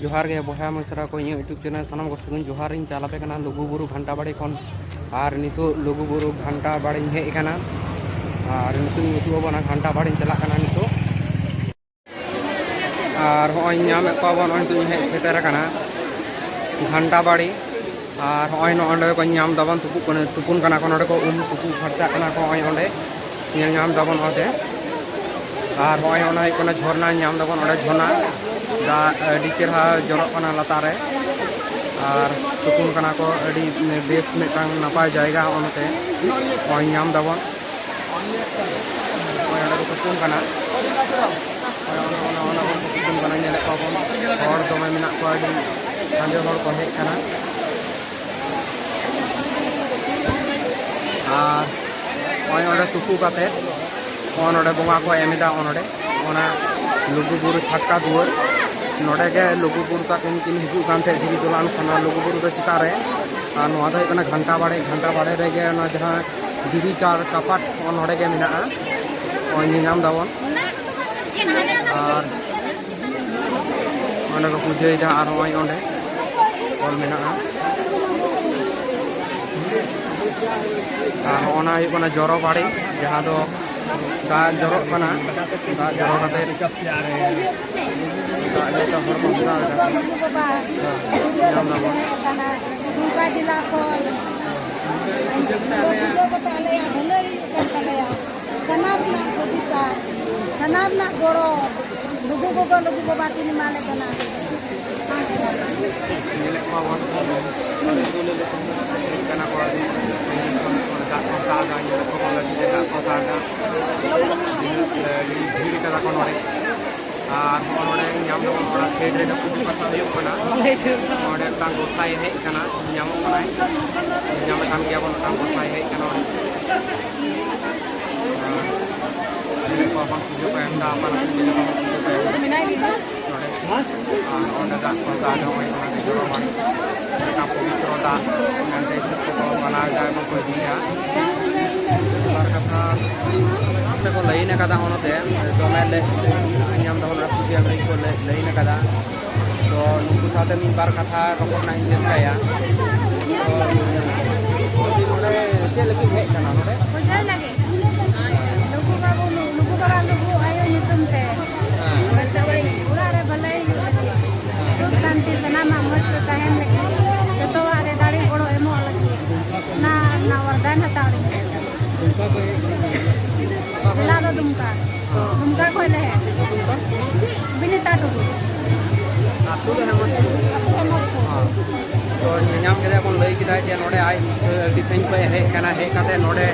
जोहार गे बहा मसरा को यूट्यूब चैनल सामान को सगुन जोहार इन चालापे कना लुगुबुरु घंटा बाड़ी खन और नितो लुगुबुरु घंटा बाड़ी हेज कना और नितो बना घंटा बाड़ी चला कना नितो और होय नाम पाबन नितो हेज सेटर कना घंटा बाड़ी और होय नोंडे को नाम दबन तुपुन कना को नोंडे को तुपु फरचा कना को होय ओंडे नाम दबन ओते और होय ओना कोना झरना नाम दबन ओंडे झरना दा अडी चेहरा जरक कना लातारे और तुपुन कना को अडी बेस मिटांग नापाय जायगा ओनते होय नाम दबन होय ओंडे को तुपुन कना होय ओना को तुपुन कना नेले को बन और दमे मेना को अडी सांजे हर को हेज कना और होय ओंडे तुपु काते ओनोडे बोंगा को एमिदा ओनोडे ओना लुगुबुरु छक्का दुआर नोडे के लुगुबुरु ता किन हिजू कानते धीरी दोलान खाना लुगुबुरु दो चितारे और नोआ दो कना घंटा बाड़े रेगे ना जहां दीदी चार कपाट ओनोडे के मिना ओय नाम दावन और ओनडे को पूजे जा और ओय ओंडे ओल मिना और ओना ही कोना जोरो बाड़ी जहां दो दा जोरो कना दा जोरो कते दा लेता हरमो दा नाम दावन दुर्गा जिला को सनाबना सदिता सनाबना गोरो लुगु बाबा तीन माले कना मिले पावन तुले कना को दा को सागा ये को लगी दा को सागा धीरे कदा को नोरे और नोडे नाम दो ओड़ा खेड रे पुजु कथा हुयो कना नोडे तांग गोथाय हे कना नाम कनाय नाम कान के बन तांग गोथाय हे कना मिले पावन पुजु का एंदा अपन पुजु का मिनाई दी नोडे और ओंडा दा को सागा होय कना जोरो मानी का पवित्रता नंदे को बना जाय म को दिया और कथा आपने को लईने कदा ओनते तो मैं नाम दो ओना पुजु हम को लईने कदा तो नुकु साथे मी बार कथा रपड़ ना इंजेस काया तो नोडे चे लगी हे कना नोडे बुझाय लागे लुगु बाबू आयो नितुम ते पूरा रे भलाई सुख शांति सनामा मस्त तहन लगे जतो आरे दाड़ी गोड़ो एमो लगे ना वरदान हताड़ी जिला दो दुमका कोई ले बिनीता टुकु आतु दे हमर तो नाम के अपन लई किदा जे नोडे आइ डिसाइन पे हे कना हे काते नोडे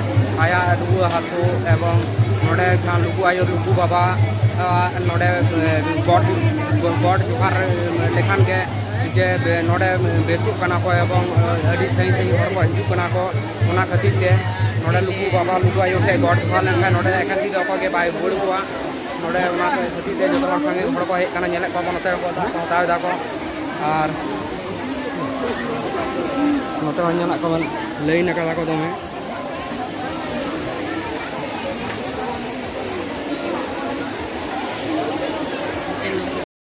आया रुआ हाथो एवं नोडे खान लुगु आयो लुगु बाबा नोडे गॉड जुहार लेखान के जे नोडे बेसु कना को एवं अडी सही हर को हिजु कना को ओना खातिर के नोडे लुगु बाबा लुगु आयो के गॉड जुहार लेन नोडे एकांती दो को के बाय बोल को नोडे ओना को खातिर के जतो संगे हर को हे कना नेले को बनते को हताव दा को और नोते हन्ना को लई ना कदा को दमे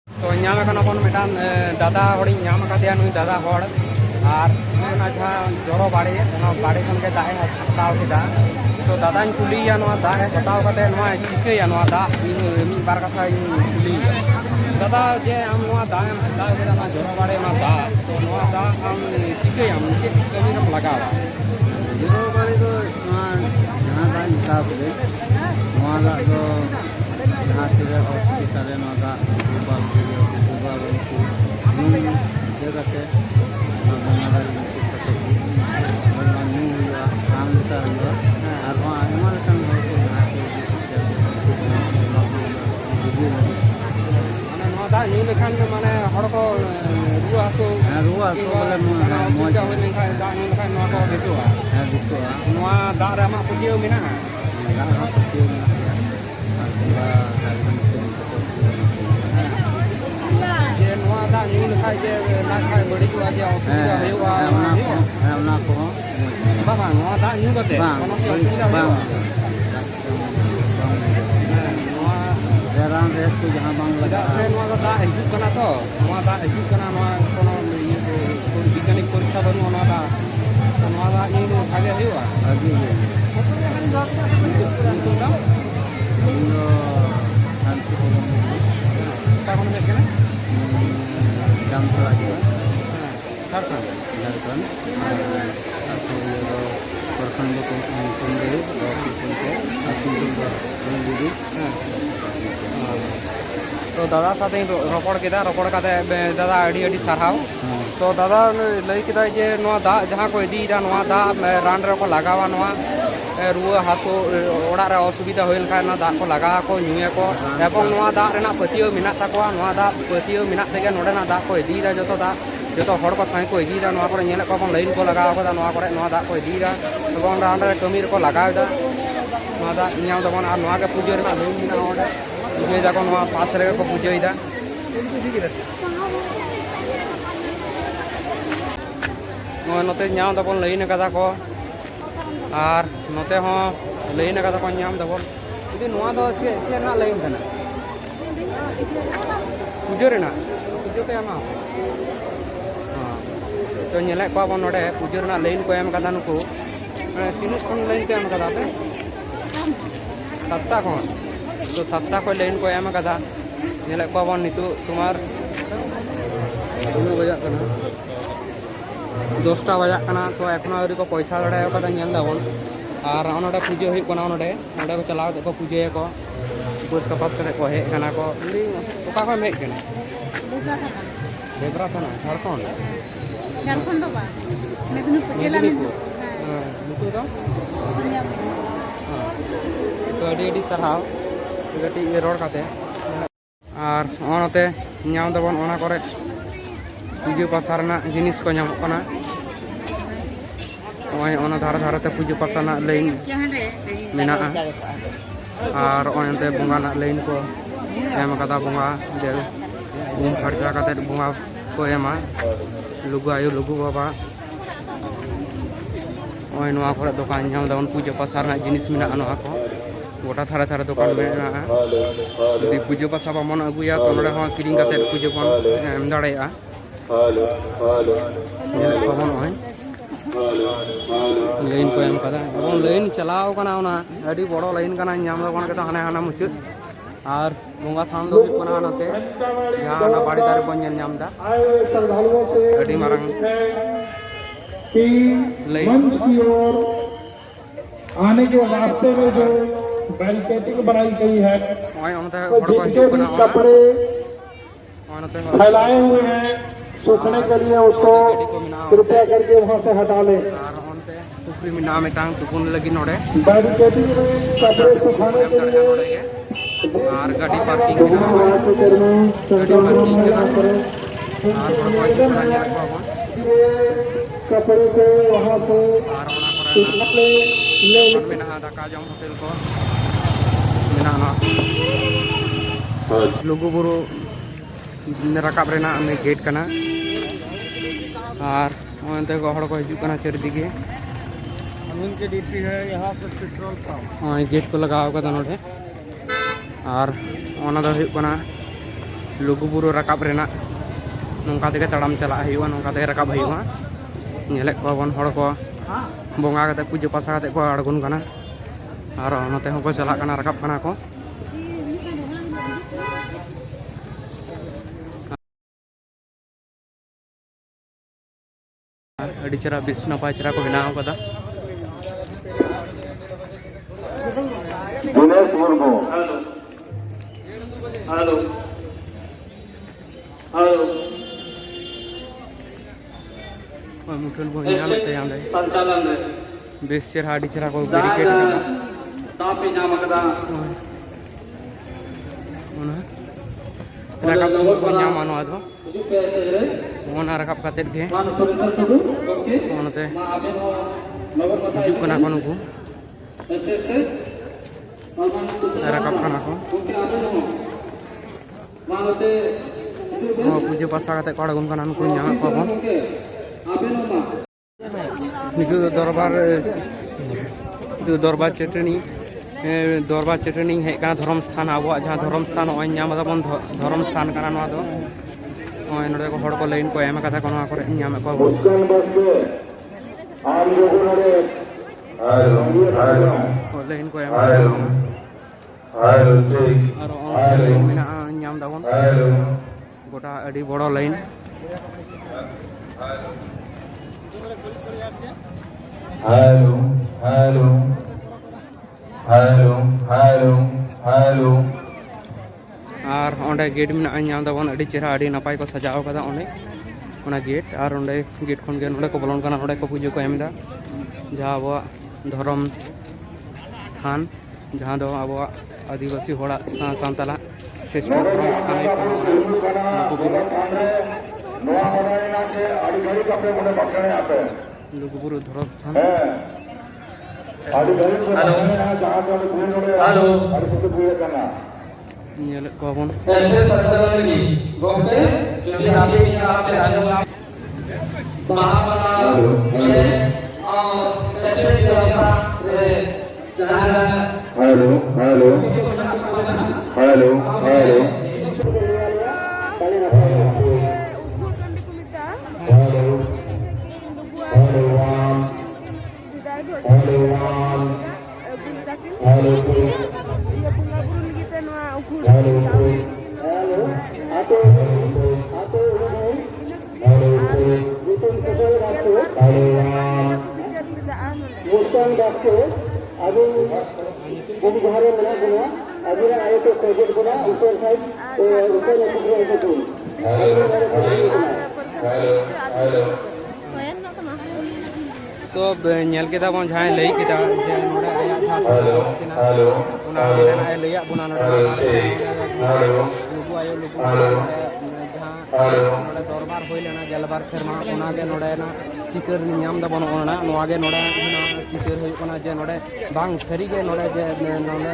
तो नाम कना बन मेटान दादा हड़ी नाम कादिया नुई दादा हड़ और ना जहां जोरो बाड़ी ओना बाड़ी खन के दाए हताव केदा तो दादा कुलिया नोआ दाए हताव कते नोआ चिकेया नोआ दा मी बार कथा कुली दादा जे हम नोआ दाए हताव केदा ना जोरो बाड़ी ना दा तो नोआ दा हम चिकेया हम के कमी कम लगावा जोरो बाड़ी तो नोआ जहां दा हिसाब दे नोआ दा तो जहां तेरे हॉस्पिटल रे नोआ दा जगते बंगाबाड़ी राम लेता हुआ और आयमा लेकिन दा ᱧᱩ ᱞᱮᱠᱷᱟᱱ ᱢᱟᱱᱮ ᱦᱚᱲ ᱠᱚ ᱨᱩᱣᱟᱹ ᱦᱟᱹᱥᱩ बोले ᱢᱚᱡᱽ ᱦᱩᱭ ᱞᱮᱱᱠᱷᱟᱱ ᱫᱟᱜ ᱧᱩ ᱞᱮᱠᱷᱟᱱ ᱱᱚᱣᱟ ᱠᱚ ᱵᱮᱥᱚᱜᱼᱟ दिसोआ ᱱᱚᱣᱟ ᱫᱟᱜ ᱨᱮ ᱟᱢᱟᱜ ᱯᱟᱹᱛᱭᱟᱹᱣ ᱢᱮᱱᱟᱜᱼᱟ जे नोआ दा ᱧᱩ ᱞᱮᱠᱷᱟᱱ जे ᱞᱟᱡ ᱠᱷᱟᱡ ᱵᱟᱹᱲᱤᱡᱚᱜᱼᱟ जे ᱚᱥᱩᱵᱤᱫᱷᱟ ᱦᱩᱭᱩᱜᱼᱟ ᱚᱱᱟ ᱠᱚᱦᱚᱸ ᱵᱟᱝ ᱱᱚᱣᱟ ᱫᱟᱜ ᱧᱩ ᱠᱟᱛᱮ ᱚᱥᱩᱵᱤᱫᱷᱟ ᱦᱩᱭᱩᱜᱼᱟ रान रेट को जहाँ बांग लगा दा हिजुक कना तो दा हिजुक कना कोनो वैज्ञानिक परीक्षा बनू दा दा इन भागे हुआ आगे ये शांति जामतला झारखंड झारखंड प्रखंड दीदी तो दादा साथे रपड़ केदा रपड़ काते दादा अड़ी अड़ी साराव तो दादा लई केदा जे नोआ दा जहां को इदीदा नोआ दा रान रे को लगावा नोआ रुआ हासो ओड़ा रे असुविधा होइल खा ना दा को लगा को न्यूए को एवं नोआ दा रेना पतियो मिना ताकोआ नोआ दा पतियो मिना तेगे नोडे ना दा को इदीदा जतो हड़ को साई को इदीदा नोआ पर नेले को बन लाइन को लगाव को नोआ करे नोआ दा को इदीदा एवं रान रे कमी रे को लगावदा नोआ दा न्याव दबन आ नोआ के पूजो रे ना लाइन मिना ओडे पूजे जाको नोआ पास रे को पूजोइदा नोआ नोते न्याव दबन लाइन कदा को और नोते हो लाइन कदा को न्याम दबन इदि नोआ दो से ना लाइन कना पूजो रे ना पूजो पे आमा तो नेले को बन नोडे पूजो रे ना लाइन को एम कदा नुको तीन खन लाइन पे एम कदा पे सप्ताह खन तो सप्ताह को लाइन को एम कदा नेले को बन नितु तुम्हार बजा कना 10टा बजा कना तो एखनो आउरी को पैसा लड़ाय कदा नेल दाबन और नोडे पूजो हुई कोना नोडे को चलाव को पूजे को पुस का पास करे को हे कना को ओका को मेक कना देवरा थाना झारखंड झारखंड बा मेदिनीपुर जिला में नुकु दो तो अड़ी अड़ी सरहाव गटी रोड काते और ओनते ᱧᱟᱢ दबन ओना करे पूजो पासा रना जिनिस को ᱧᱟᱢᱚᱜ ᱠᱟᱱᱟ ओय ओना धार धारते पूजो पासा ना लाइन मेनाआ और ओनते बंगा ना लाइन को एम कदा बंगा जे खर्चा काते बंगा को एमा लुगु आयु लुगु बाबा ओय नोआ करे दुकान ᱧᱟᱢ दबन पूजो पासा रना जिनिस मेनाआ नोआ को गोटा थारे थारे दुकान मेनाआ यदि पूजो पासा बामन अगुया तो नोडे हो किरिंग काते पूजो बन एम दाड़ेया बामन ओय लाइन को एम कदा एवं लाइन चलाव कना ओना अडी बड़ो लाइन कना ᱧᱟᱢ दबन के हाने हाना मुचुद और बंगा थान दो हुई कना नते जहां ना बाड़ी दारे बन नेल ᱧᱟᱢ दा अडी मारंग लाइन आने के रास्ते में जो बैरिकेडिंग बनाई गई है ओय ओनते हड़ को हिजु कना कपड़े ओनते फैलाए हुए हैं सूखने के लिए उसको कृपया करके वहां से हटा लें। और ओनते पुखरी में नाम टांग तुकुन लगी नोडे बैरिकेडिंग में कपड़े सुखाने के लिए और गाड़ी पार्किंग और कपड़े को वहां से ले मेना दाका जम होटल को मेना लुगु बुरु रकाब रेना में गेट कना और ओनते को हड़ को हिजु कना चारिदिके उनकी ड्यूटी है यहाँ पे पेट्रोल पंप ओय गेट को लगाव कदा नोडे और ओना दो हुई कना लुगु बुरु रकाब रेना नोंका तेगे तड़ाम चला हुआ नोंका तेगे रकाब हुआ नेले को बन हड़ को बंगा कते पूजो पासा कते को अड़गुन कना और नते हो को चला कना रकाब कना को अड़ी चरा बेस नपाय चरा को बनाव कदा दिनेश मुर्मू हेलो हेलो मुठल बो यहाँ ते यहाँ संचालन रे बेस चरा अड़ी चरा को बैरिकेड कदा तापी नाम कदा ओना रकाब को ᱧᱟᱢ मानो आदो ओना रकाब काते के ओनते हिजु कना को नुकु रकाब कना को पूजो पासा काते को अड़गुन कना नुकु ᱧᱟᱢ को बन निकु दरबार चटनी दरबार चटनी हेज कना धर्म स्थान आबो जहां धर्म स्थान नय नाम दाबन धर्म स्थान कना नवा दो नय नडे को हड़ को लाइन को एम कथा को नवा करे नाम को मुस्कान बसके आम लोगों ने लाइन को एम हेलो मेना नाम दाबन गोटा अडी बड़ो line hello hello hello hello hello और ओंडे गेट में नाम दाबन अडी चेहरा अडी नपाय को सजाव कदा ओंडे ओना गेट और ओंडे गेट खन गे नोडे को बोलन कना नोडे को पूजा को एमदा जहां अब धर्म स्थान जहां दो अब आदिवासी होड़ा सांताला श्रेष्ठ धर्म स्थान लुगुबुरु धर्म स्थान हेलो नेल को बन ऐसे संतरण की गोपे यदि आप महाबला ये और ऐसे व्यवस्था हेलो हेलो हेलो हेलो मुस्कान बास्के अभी jadi bahari mana guna akhirnya ayo tu project guna usul side usul yang itu hello तो नेल केदा बन जहां लई केदा जे नोडे आया था हेलो उना आया लईया बुना नोडे लुगु आयो लुगु जहां नोडे दरबार होई लेना गेलबार शर्मा उना के नोडे ना चिकर नियम दा बन ओना नोआ के नोडे ना चिकर होई कोना जे नोडे बांग सरी के नोडे जे नोडे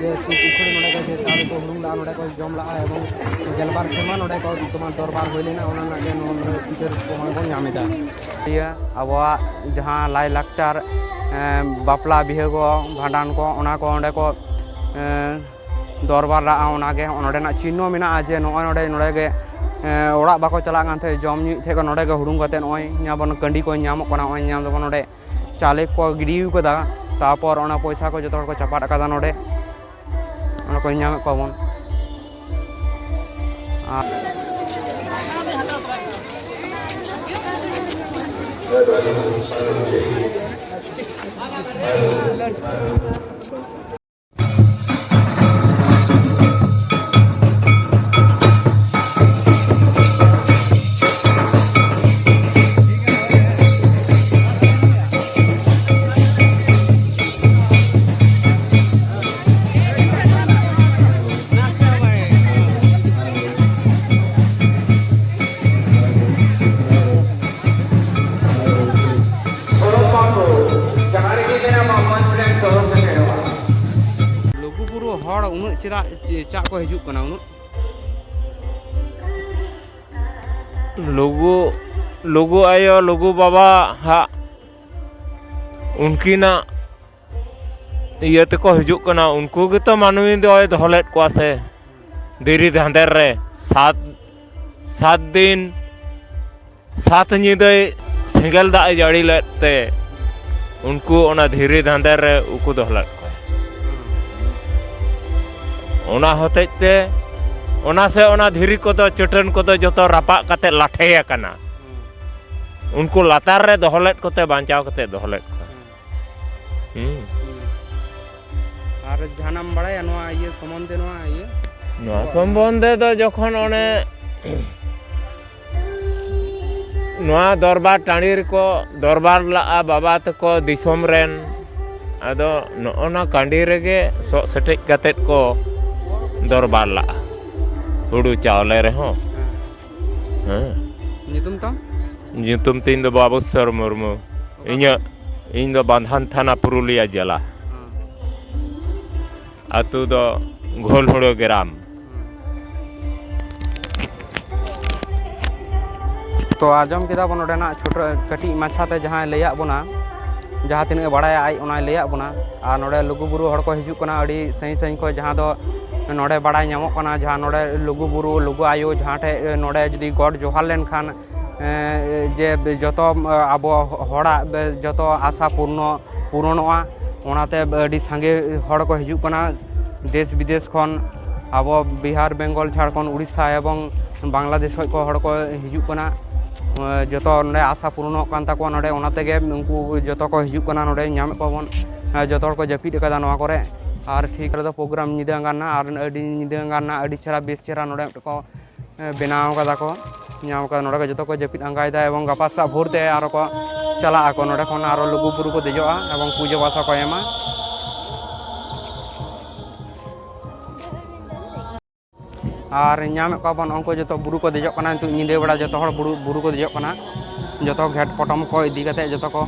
जे सुखड़ी नोडे के जे तारे को हुंगला नोडे को जमला एवं गेलबार शर्मा नोडे को तुमा दरबार होई लेना ओना ना के नोडे चिकर को बन यामिदा या अबवा जहां लाई लाक्चार बापला बिहे को भांडान को ओना को ओंडे को दरबार रा ओना के ओंडे ना चिन्ह मेना जे नोय नोडे नोडे के ओड़ा बाको चला गान थे जम न्यू थे को नोडे के हुडुंग कते नोय न्याबन कंडी को न्याम कोना ओय न्याम दबन नोडे चाले को गिडियु कदा तापर ओना पैसा को जतो को चपाट कदा नोडे ओना को न्याम को बन हड़ उन चेदा चा को हिजुक कना उन लुगु लुगु आयो लुगु बाबा हा उनकिना इये तको हिजुक कना उनको गे तो मानवी दो धोलेट को से देरी धांधर रे सात दिन 7 निदे सेंगल दा जाड़ी लेते उनको ओना धीरे धांधर रे उको धोलेट ओना होते ओना से ओना धीरी को दो चटन को दो जतो रापा कते लाठे कना उनको लातार रे दोहलेट कोते बांचाव कते दोहलेट को आर जानम बड़ाया नोआ ये संबंधे नोआ ये नोआ संबंधे दो जखन ओने नोआ दरबार टाणीर को दरबार ला बाबा तको दिसोम रेन आदो नोना कांडी रेगे सो सेटेज कतेट को दरबार ला हुडू चावले रे हो नितुम तीन दो बाबू सर मुर्मू इन दो बांधान थाना पुरुलिया जिला अतु दो घोलहुड़ो ग्राम तो आजम केदा बन छोटो कटी माछाते जहां लैया बना जहाँ तीन बड़ा आज लैया बना और नोडे लुगुबुरु हड़ को हिजुक कना अड़ी सही सही को जहाँ दो नोडे बड़ा नामोग कना जहाँ नोडे लुगुबुरु लुगु आयो जहाँ ठे नोडे जुदी गॉड जोहार लेन खान जे जतो अब हड़ा जतो आशा पूरणोआ ओनाते अड़ी सांगे हड़ को हिजुक कना देश विदेश खन अब बिहार बेंगल झारखंड उड़ीसा एवं बांग्लादेश को हड़ को हिजुक कना जतो नोडे आशा पूरणोग कान ताको नोडे ओनातेगे उनको जतो को हिजुक कना नोडे नाम पाबन जतो को जपिद कदा नोआ करे और ठीक रे प्रोग्राम निदा गाना और अड़ी निदा गाना अड़ी चेहरा बेस चेहरा नोडे को बनाव कदा को नाम का नोडे को जतो को जपिद आंगायदा एवं गपा सा भोरते आरो को चला आको नोडे खन आरो लुगुबुरु को देजोआ एवं पूजा पासा को एमा और नाम को बन उनको जतो बुरु को देजो कना नितु निदे बड़ा जतो हड़ बुरु को देजो कना जतो घेट पटम को इदी कते जतो को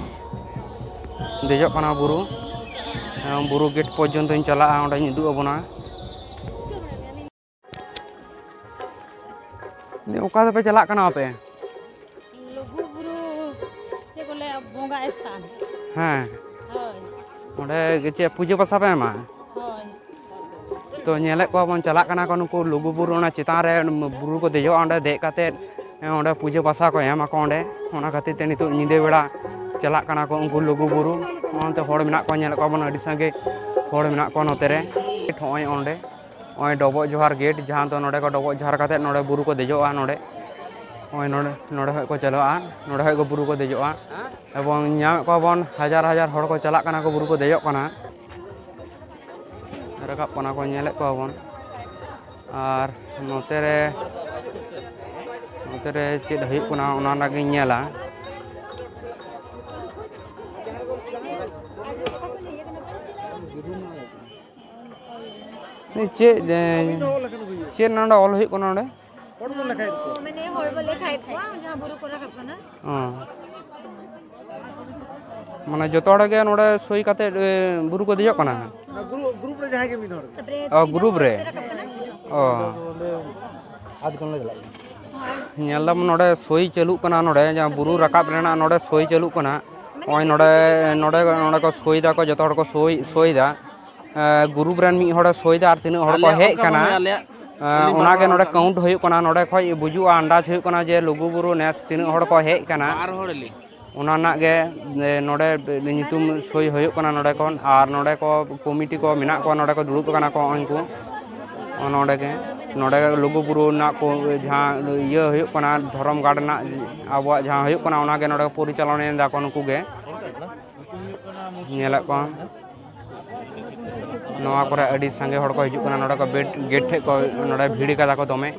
देजो कना बुरु गेट पर्यंत चला ओंडे निदु अबना ओका दे पे चला कना पे लुगुबुरु चे बोले बोंगा स्थान हां होय ओंडे चे पूजा पासा पे मा होय तो नेले को बन चला कना को नुको लुगुबुरु ना चितान रे बुरु को देजो ओंडे दे काते ओंडे पूजा पासा को एमा को ओंडे ओना खातिर ते नितु निदे बेड़ा चला कना को उनको लुगुबुरु ओनते हड़ मेना को नेले को बन अड़ी संगे हड़ मेना को नोते रे ठोय ओंडे ओय डबो जोहार गेट जहां तो नोडे को डबो जोहार काते नोडे बुरु को देजोआ नोडे ओय नोडे को चलोआ नोडे को बुरु को देजोआ एवं नाम को बन हजार हजार हड़ को चला कना को बुरु को देजो कना रकाब कना को नेले को बन और नोते रे चेद हुई कना ओना नागे नेला चे नोडे ऑल हुई कना नोडे मैंने हॉर्बल लेखाई को जहां बुरु को रखा पना माने जतो हड़ गे नोडे सोई काते बुरु को देजो कना ग्रुप रे जहां के मिन हड़ ग्रुप रे ओ आठ जन ले चला नेलम नोडे सोई चालू कना नोडे जहां बुरु रकाब रेना नोडे सोई चालू कना ओय नोडे को सोई दा को जतो हड़ को सोई दा ग्रुप रेन मी हड़ सोई दा और तीन हड़ को हेज कना ओनागे नोडे काउंट हुई कना नोडे खय बुजुआ अंदाज हुई कना जे लुगुबुरु नेस तीन हड़ को हेज कना ओना नागे नोडे नितुम सोई हुई कना नोडे कोन और नोडे को कमिटी को मेना को नोडे को दुड़ुब कना को उनको नोडे के नोडे लुगुबुरु ना को जहां ये हुई कना धर्म गार्ड ना अब जहां हुई कना ओनागे नोडे परिचालन दा को नुकु गे नेला को नोआ करे अड़ी संगे हड़ को हिजुक कना नोडे को गेट ठे को नोडे भीड़ कदा को दमे